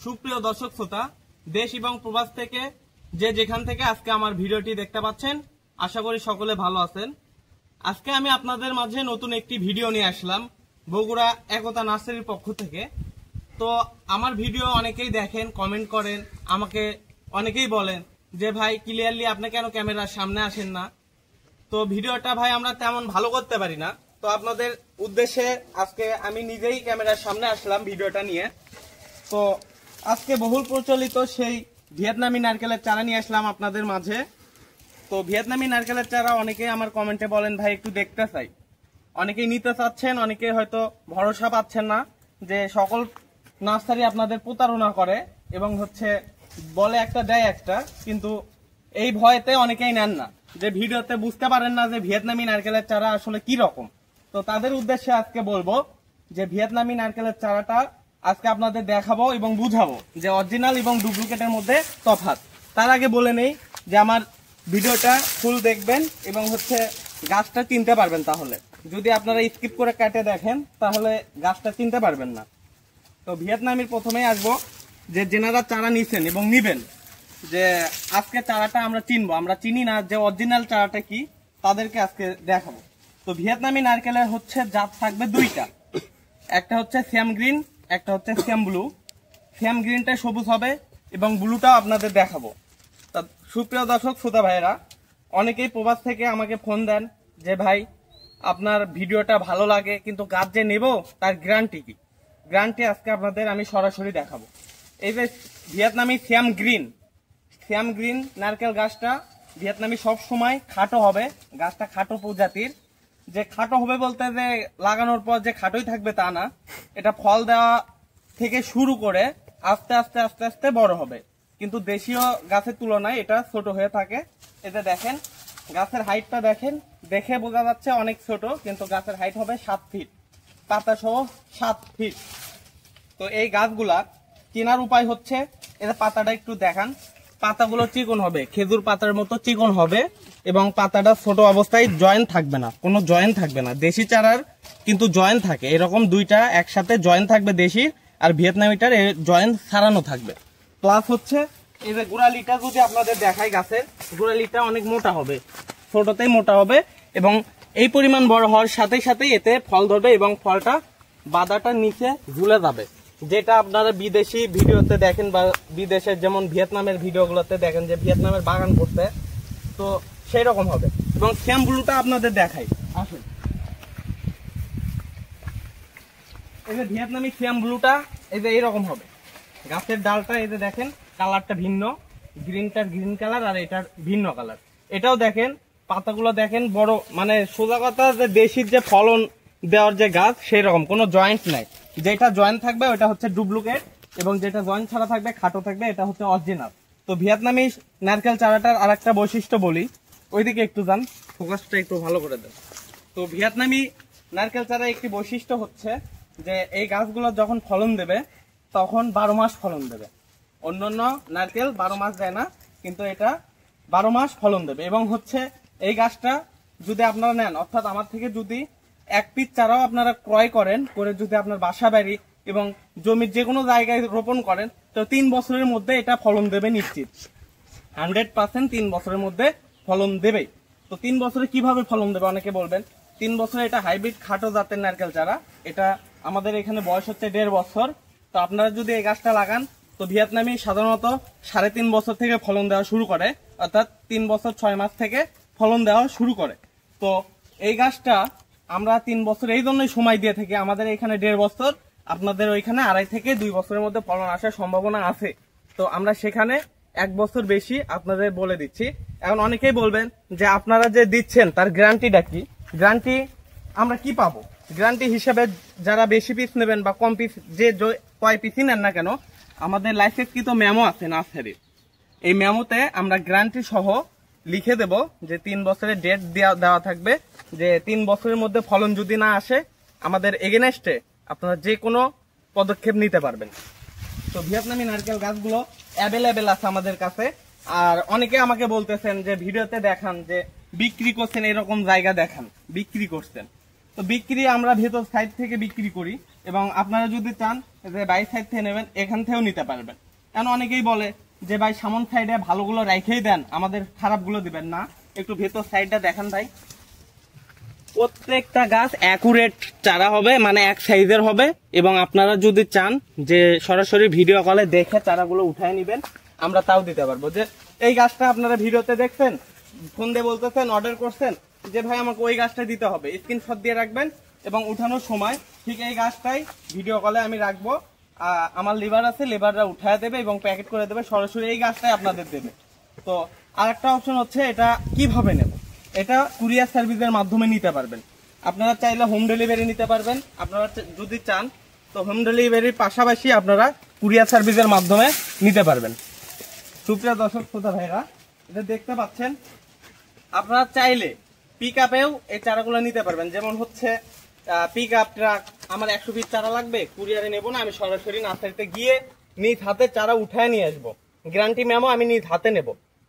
সুপ্রিয় দর্শক শ্রোতা, দেশ এবং প্রবাস থেকে যে যেখান থেকে আজকে আমার ভিডিওটি দেখতে পাচ্ছেন, আশা করি সকলে ভালো আছেন। আজকে আমি আপনাদের মাঝে নতুন একটি ভিডিও নিয়ে আসলাম বগুড়া একতা নার্সারির পক্ষ থেকে। তো আমার ভিডিও অনেকেই দেখেন, কমেন্ট করেন, আমাকে অনেকেই বলেন যে ভাই ক্লিয়ারলি আপনি কেন ক্যামেরার সামনে আসেন না। তো ভিডিওটা ভাই আমরা তেমন ভালো করতে পারি না। তো আপনাদের উদ্দেশ্যে আজকে আমি নিজেই ক্যামেরার সামনে আসলাম ভিডিওটা নিয়ে। তো আজকে বহুল প্রচলিত সেই ভিয়েতনামি নারকেলের চারা নিয়ে আসলাম আপনাদের মাঝে। তো ভিয়েতনামি নারকেলের চারা অনেকেই আমার কমেন্টে বলেন ভাই একটু দেখতে চাই, অনেকেই নিতে চাচ্ছেন, অনেকে হয়তো ভরসা পাচ্ছেন না যে সকল নার্সারি আপনাদের প্রতারণা করে এবং বলে একটা দেয় একটা, কিন্তু এই ভয়েতে অনেকেই নেন না, যে ভিডিওতে বুঝতে পারেন না যে ভিয়েতনামি নারকেলের চারা আসলে কি রকম। তো তাদের উদ্দেশ্যে আজকে বলবো যে ভিয়েতনামি নারকেলের চারাটা আজকে আপনাদের দেখাবো এবং বুঝাবো যে অরিজিনাল এবং ডুপ্লিকেটের মধ্যে তফাৎ। তার আগে বলে নেই যে আমার ভিডিওটা ফুল দেখবেন এবং গাছটা চিনতে পারবেন। তাহলে যদি আপনারা স্কিপ করে কাটে দেখেন তাহলে গাছটা চিনতে পারবেন না। তো ভিয়েতনামির প্রথমেই আসবো যে যেনারা চারা নিছেন এবং নিবেন, যে আজকে চারাটা আমরা চিনবো, আমরা চিনি না যে অরিজিনাল চারাটা কি, তাদেরকে আজকে দেখাবো। তো ভিয়েতনামি নারকেলের জাত থাকবে দুইটা, একটা শ্যাম গ্রিন, একটা শ্যাম ব্লু। শ্যাম গ্রিনটা সবুজ হবে এবং ব্লুটাও আপনাদের দেখাবো। তা সুপ্রিয় দর্শক শ্রোতা ভাইয়েরা, অনেকেই প্রবাস থেকে আমাকে ফোন দেন যে ভাই আপনার ভিডিওটা ভালো লাগে, কিন্তু গাছ যে নেব তার গ্যারান্টি কি? গ্যারান্টি আজকে আপনাদের আমি সরাসরি দেখাবো। এই যে ভিয়েতনামি শ্যাম গ্রিন নারকেল গাছটা ভিয়েতনামি সব সময় খাটো হবে, গাছটা খাটো প্রজাতির। যে খাটো হবে বলতে যে লাগানোর পর যে খাটোই থাকবে তা না, এটা ফল দেওয়া থেকে শুরু করে আস্তে আস্তে আস্তে আস্তে বড় হবে, কিন্তু দেশীয় গাছের তুলনায় এটা ছোট হয়ে থাকে। এতে দেখেন গাছের হাইটটা দেখেন, দেখে বোঝা যাচ্ছে অনেক ছোট, কিন্তু গাছের হাইট হবে 7 ফিট, পাতা সহ 7 ফিট। তো এই গাছগুলা কেনার উপায় এদের পাতাটা একটু দেখান। পাতাগুলো চিকন হবে, খেজুর পাতার মতো চিকন হবে এবং পাতাটা ছোট অবস্থায় জয়েন্ট থাকবে না, কোনো জয়েন্ট থাকবে না। দেশি চারার কিন্তু জয়েন্ট থাকে, এরকম দুইটা একসাথে জয়েন্ট থাকবে দেশি, আর ভিয়েতনামিটার জয়েন্ট ছাড়ানো থাকবে। প্লাস এই যে গোড়ালিটা যদি আপনাদের দেখাই, গাছের গোড়ালিটা অনেক মোটা হবে, ছোটতেই মোটা হবে এবং এই পরিমাণ বড় হওয়ার সাথে সাথে এতে ফল ধরবে এবং ফলটা বাদাটার নিচে ঝুলে যাবে, যেটা আপনারা বিদেশি ভিডিওতে দেখেন বা বিদেশের যেমন ভিয়েতনামের ভিডিওগুলোতে দেখেন যে ভিয়েতনামের বাগান করতে, তো সেই রকম হবে। এবং শ্যাম ব্লুটা আপনাদের দেখাই, আসুন। এই যে ভিয়েতনামি শ্যাম ব্লুটা এই যে এইরকম হবে, গাছের ডালটা এই যে দেখেন কালারটা ভিন্ন, গ্রিনটার গ্রিন কালার আর এটার ভিন্ন কালার। এটাও দেখেন পাতাগুলো দেখেন বড়, মানে সোজা কথা যে দেশির যে ফলন দেওয়ার যে গাছ সেই রকম, কোনো জয়েন্ট নাই। যেটা জয়েন্ট থাকবে ওটা ডুপ্লিকেট এবং যেটা জয়েন্ট ছাড়া থাকবে খাটো থাকবে এটা অরিজিনাল। তো ভিয়েতনামি নারকেল চারাটার আর একটা বৈশিষ্ট্য বলি, ওইদিকে একটু যান, ফোকাসটা একটু ভালো করে দেন। তো ভিয়েতনামি নারকেল চারা একটি বৈশিষ্ট্য যে এই গাছগুলো যখন ফলন দেবে তখন 12 মাস ফলন দেবে। অন্যান্য নারকেল 12 মাস দেয় না, কিন্তু এটা 12 মাস ফলন দেবে। এবং এই গাছটা যদি আপনারা নেন, অর্থাৎ আমার থেকে যদি 1 পিস চারাও আপনারা ক্রয় করেন, করে যদি আপনার বাসা বাড়ি এবং জমির যে কোনো জায়গায় রোপণ করেন, তো 3 বছরের মধ্যে এটা ফলন দেবে নিশ্চিত, 100% 3 বছরের মধ্যে ফলন দেবে। তো 3 বছরে কিভাবে ফলন দেবে অনেকে বলবেন। 3 বছরে এটা হাইব্রিড খাটো জাতের নারকেল চারা, এটা আমাদের এখানে বয়স 1.5 বছর। তো আপনারা যদি এই গাছটা লাগান, তো ভিয়েতনামি সাধারণত 3.5 বছর থেকে ফলন দেওয়া শুরু করে, অর্থাৎ 3 বছর 6 মাস থেকে ফলন দেওয়া শুরু করে। তো এই গাছটা আমরা 3 বছর এই জন্যই সময় দিয়ে থাকি, আমাদের এখানে 1.5 বছর, আপনাদের ওইখানে 2.5 থেকে 2 বছরের মধ্যে ফলন আসার সম্ভাবনা আছে। তো আমরা সেখানে 1 বছর বেশি আপনাদের বলে দিচ্ছি। এখন অনেকেই বলবেন যে আপনারা যে দিচ্ছেন তার গ্যারান্টিটা কি? গ্যারান্টি আমরা কি পাবো? গ্যারান্টি হিসেবে যারা বেশি পিস নেবেন বা কম পিস, যে কয় পিসই নেন না কেন, আমাদের লাইসেন্সকৃত মেমো আছে নার্সারির, এই মেমোতে আমরা গ্যারান্টি সহ লিখে দেব যে 3 বছরের ডেট দেওয়া থাকবে, যে 3 বছরের মধ্যে ফলন যদি না আসে আমাদের এগেনস্টে আপনারা যে কোনো পদক্ষেপ নিতে পারবেন। তো ভিয়েতনামি নারকেল গাছগুলো অ্যাভেলেবেল আছে আমাদের কাছে। আর অনেকে আমাকে বলতেছেন যে ভিডিওতে দেখান যে বিক্রি করছেন, এরকম জায়গা দেখান বিক্রি করছেন। তো বিক্রি আমরা ভেতর সাইড থেকে বিক্রি করি, এবং আপনারা যদি চান যে বাইরে সাইড থেকে নেবেন এখান থেকেও নিতে পারবেন। কারণ অনেকেই বলে যে ভাই সামন সাইডে ভালোগুলো রেখেই দেন, আমাদের খারাপগুলো দিবেন না। একটু ভেতর সাইডটা দেখান ভাই। প্রত্যেকটা গাছ অ্যাকুরেট চারা হবে, মানে এক সাইজের হবে। এবং আপনারা যদি চান যে সরাসরি ভিডিও কলে দেখে চারাগুলো উঠায় নেবেন, আমরা তাও দিতে পারবো। যে এই গাছটা আপনারা ভিডিওতে দেখছেন, ফোন দিয়ে বলতেছেন, অর্ডার করছেন যে ভাই আমাকে ওই গাছটা দিতে হবে, স্ক্রিনশট দিয়ে রাখবেন এবং উঠানোর সময় ঠিক এই গাছটাই ভিডিও কলে আমি রাখবো। আমার লেবার আছে, লেবাররা উঠায় দেবে এবং প্যাকেট করে দেবে, সরাসরি এই গাছটাই আপনাদের দেবে। তো আরেকটা অপশন হচ্ছে এটা কিভাবে নেব, এটা কুরিয়ার সার্ভিসের মাধ্যমে নিতে পারবেন। আপনারা চাইলে হোম ডেলিভারি নিতে পারবেন। আপনারা যদি চান তো হোম ডেলিভারির পাশাপাশি আপনারা কুরিয়ার সার্ভিসের মাধ্যমে নিতে পারবেন। সুপ্রিয় দর্শক শ্রোতা ভাইরা, এটা দেখতে পাচ্ছেন, আপনারা চাইলে পিক আপেও এই চারাগুলো নিতে পারবেন। যেমন হচ্ছে পিক আপ ট্রাক, আমার 100 পিস চারা লাগবে, কুরিয়ারে নেবো না, আমি সরাসরি নার্সারিতে গিয়ে নিজ হাতে চারা উঠায় নিয়ে আসবো, গ্যারান্টি মেমো আমি নিজ হাতে নেব।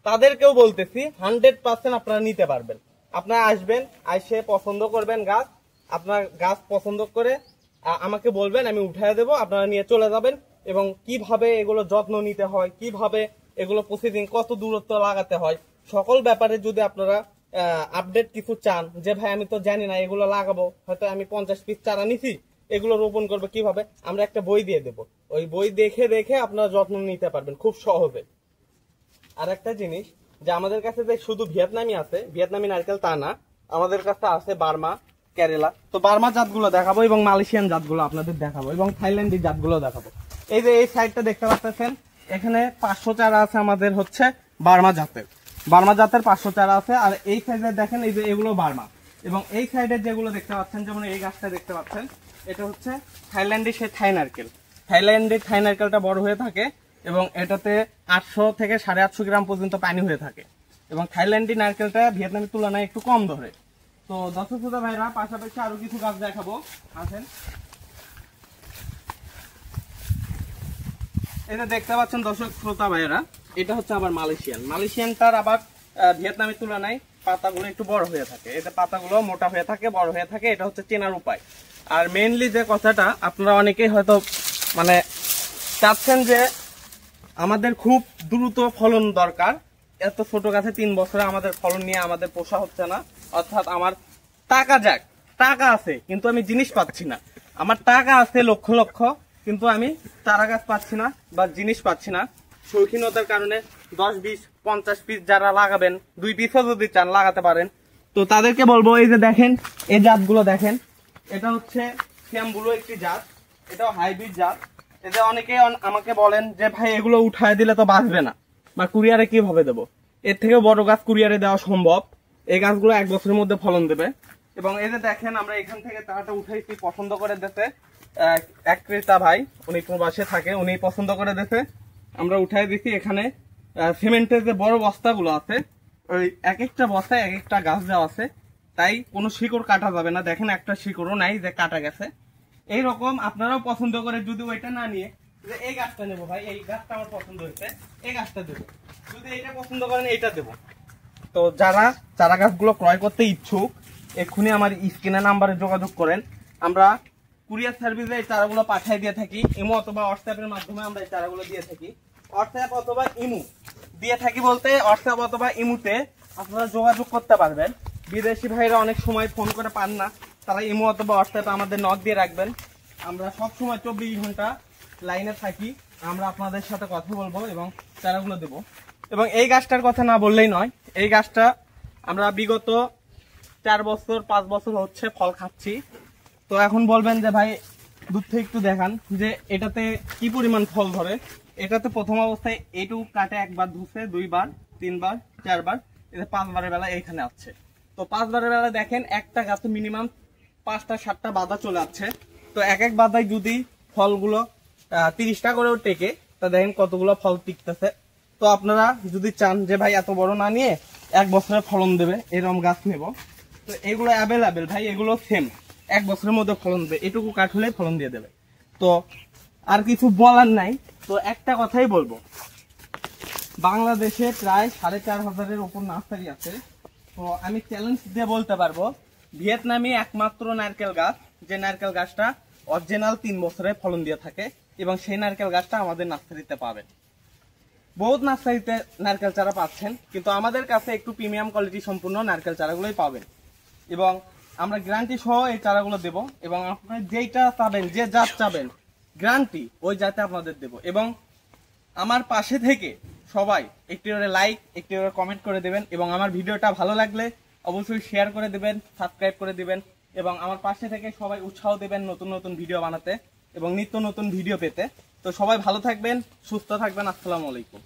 তাদেরকেও বলতেছি 100% আপনারা নিতে পারবেন। আপনারা আসবেন, এসে পছন্দ করবেন গাছ, আপনার গাছ পছন্দ করে আমাকে বলবেন, আমি উঠায় দেবো, আপনারা নিয়ে চলে যাবেন। এবং কিভাবে এগুলো যত্ন নিতে হয়, কিভাবে এগুলো প্রসেসিং, কত দূরত্ব লাগাতে হয়, সকল ব্যাপারে যদি আপনারা আপডেট কিছু চান, যে ভাই আমি তো জানি না এগুলো লাগাবো, হয়তো আমি 50 পিস চারা নিছি, এগুলো রোপণ করবো কিভাবে, আমরা একটা বই দিয়ে দেবো। ওই বই দেখে দেখে আপনারা যত্ন নিতে পারবেন খুব সহজে। আর একটা জিনিস, যে আমাদের কাছে যে শুধু ভিয়েতনামি আছে, ভিয়েতনামি নারকেল তা না, আমাদের কাছে আছে বার্মা, কেরালা। তো বার্মা জাতগুলো দেখাবো এবং মালয়েশিয়ান জাতগুলো আপনাদের দেখাবো এবং থাইল্যান্ডি জাতগুলো দেখাবো। এই যে এই সাইডটা দেখতে পাচ্ছেন, এখানে 500 চারা আছে আমাদের হচ্ছে বার্মা জাতের। বার্মা জাতের 500 চারা আছে। আর এই সাইডে দেখেন, এই যে এগুলো বার্মা, এবং এই সাইডে যেগুলো দেখতে পাচ্ছেন, যেমন এই গাছটা দেখতে পাচ্ছেন, এটা হচ্ছে থাইল্যান্ডি সেই থাই নারকেল। থাইল্যান্ডি থাই নারকেলটা বড় হয়ে থাকে এবং এটাতে 800 থেকে 850 গ্রাম পর্যন্ত পানি হয়ে থাকে। এবং থাইল্যান্ডি নারকেলটা ভিয়েতনামের তুলনায় একটু কম ধরে। তো দর্শক শ্রোতা ভাইরা, পাশাপাশি আরো কিছু গাছ দেখাবো, আসেন। এটা দেখতে পাচ্ছেন দর্শক শ্রোতা ভাইরা, এটা হচ্ছে আবার মালয়েশিয়ান। মালয়েশিয়ানটার আবার ভিয়েতনামের তুলনায় পাতাগুলো একটু বড় হয়ে থাকে, এতে পাতাগুলো মোটা হয়ে থাকে, বড় হয়ে থাকে। এটা হচ্ছে চেনার উপায়। আর মেইনলি যে কথাটা, আপনারা অনেকেই হয়তো মানে চাচ্ছেন যে আমাদের খুব দ্রুত ফলন দরকার, এত ছোট গাছে 3 বছরে আমাদের ফলন নিয়ে আমাদের পোষা হচ্ছে না, অর্থাৎ আমার টাকা যাক, টাকা আছে কিন্তু আমি জিনিস পাচ্ছি না, আমার টাকা আছে লক্ষ লক্ষ কিন্তু আমি চারা গাছ পাচ্ছি না বা জিনিস পাচ্ছি না। শৌখিনতার কারণে 10, 20, 50 পিস যারা লাগাবেন, 2 পিসও যদি চান লাগাতে পারেন। তো তাদেরকে বলবো, এই যে দেখেন এই জাতগুলো দেখেন, এটা হচ্ছে শ্যামবুলো একটি জাত, এটাও হাইব্রিড জাত। এতে অনেকে আমাকে বলেন যে ভাই এগুলো উঠায় দিলে তো বাঁচবে না, বা কুরিয়ারে কিভাবে দেবো। এর থেকে বড় গাছ কুরিয়ারে দেওয়া সম্ভব, এই গাছগুলো 1 বছরের মধ্যে ফলন দেবে। এবং এই যে দেখেন, আমরা এখান থেকে চারাটা উঠাইছি, পছন্দ করে দিতে এক ক্রেতা ভাই, উনি প্রবাসে থাকে, উনি পছন্দ করে দিতে, আমরা উঠাই দিছি। এখানে সিমেন্টের যে বড় বস্তাগুলো আছে, ওই এক একটা বস্তায় এক একটা গাছ দেওয়া আছে, তাই কোনো শিকড় কাটা যাবে না। দেখেন একটা শিকড়ও নাই যে কাটা গেছে। এইরকম আপনারাও পছন্দ করে যদি ওইটা না নিয়ে যে এই গাছটা নেবো, ভাই এই গাছটা আমার পছন্দ হয়েছে, এই গাছটা দেবো, যদি এইটা পছন্দ করেন এইটা দেবো। তো যারা চারা গাছগুলো ক্রয় করতে ইচ্ছুক, এক্ষুনি আমার স্ক্রিনে নাম্বারে যোগাযোগ করেন। আমরা কুরিয়ার সার্ভিসে এই চারাগুলো পাঠিয়ে দিয়ে থাকি, ইমো অথবা হোয়াটসঅ্যাপের মাধ্যমে আমরা এই চারাগুলো দিয়ে থাকি। হোয়াটসঅ্যাপ অথবা ইমো দিয়ে থাকি বলতে, হোয়াটসঅ্যাপ অথবা ইমোতে আপনারা যোগাযোগ করতে পারবেন। বিদেশি ভাইরা অনেক সময় ফোন করে পান না, তারা ইমো অথবা হোয়াটসঅ্যাপে আমাদের নক দিয়ে রাখবেন। আমরা সব সময় 24 ঘন্টা লাইনে থাকি, আমরা আপনাদের সাথে কথা বলবো এবং চারাগুলো দেবো। এবং এই গাছটার কথা না বললেই নয়, এই গাছটা আমরা বিগত 4 বছর 5 বছর হচ্ছে ফল খাচ্ছি। তো এখন বলবেন যে ভাই দূর থেকে একটু দেখান যে এটাতে কি পরিমাণ ফল ধরে। এটাতে প্রথম অবস্থায় এইটুকু কাটে একবার ধুছে, 2 বার 3 বার 4 বার, এটা 5 বারের বেলা এইখানে আছে। তো 5 বারের বেলা দেখেন একটা গাছে মিনিমাম 5টা 7টা বাঁধা চলে আসছে। তো এক এক বাঁধায় যদি ফলগুলো 30টা করেও টেকে, তা দেখেন কতগুলো ফল টিকতেছে। তো আপনারা যদি চান যে ভাই এত বড় না নিয়ে 1 বছরের ফলন দেবে এরকম গাছ নেব, তো এগুলো অ্যাভেলেবেল ভাই, এগুলো সেম 1 বছরের মধ্যে ফলন দেবে, এটুকু কাঠ হলে ফলন দিয়ে দেবে। তো আর কিছু বলার নাই। তো একটা কথাই বলবো, বাংলাদেশে প্রায় 4500-এর উপর নার্সারি আছে। তো আমি চ্যালেঞ্জ দিয়ে বলতে পারবো ভিয়েতনামি একমাত্র নারকেল গাছ, যে নারকেল গাছটা অরিজিনাল 3 বছরে ফলন দিয়ে থাকে, এবং সেই নারকেল গাছটা আমাদের নার্সারিতে পাবেন। বহুত নার্সারিতে নারকেল চারা পাচ্ছেন, কিন্তু আমাদের কাছে একটু প্রিমিয়াম কোয়ালিটি সম্পূর্ণ নারকেল চারাগুলোই পাবেন, এবং আমরা গ্যারান্টি সহ এই চারাগুলো দেব, এবং আপনারা যেইটা চাবেন, যে জাত চাবেন গ্যারান্টি ওই জাতে আপনাদের দেব। এবং আমার পাশে থেকে সবাই একটি করে লাইক, একটি করে কমেন্ট করে দেবেন, এবং আমার ভিডিওটা ভালো লাগলে অবশ্যই শেয়ার করে দেবেন, সাবস্ক্রাইব করে দিবেন, এবং আমার পাশে থেকে সবাই উৎসাহ দেবেন নতুন নতুন ভিডিও বানাতে এবং নিত্য নতুন ভিডিও পেতে। তো সবাই ভালো থাকবেন, সুস্থ থাকবেন। আসসালামু আলাইকুম।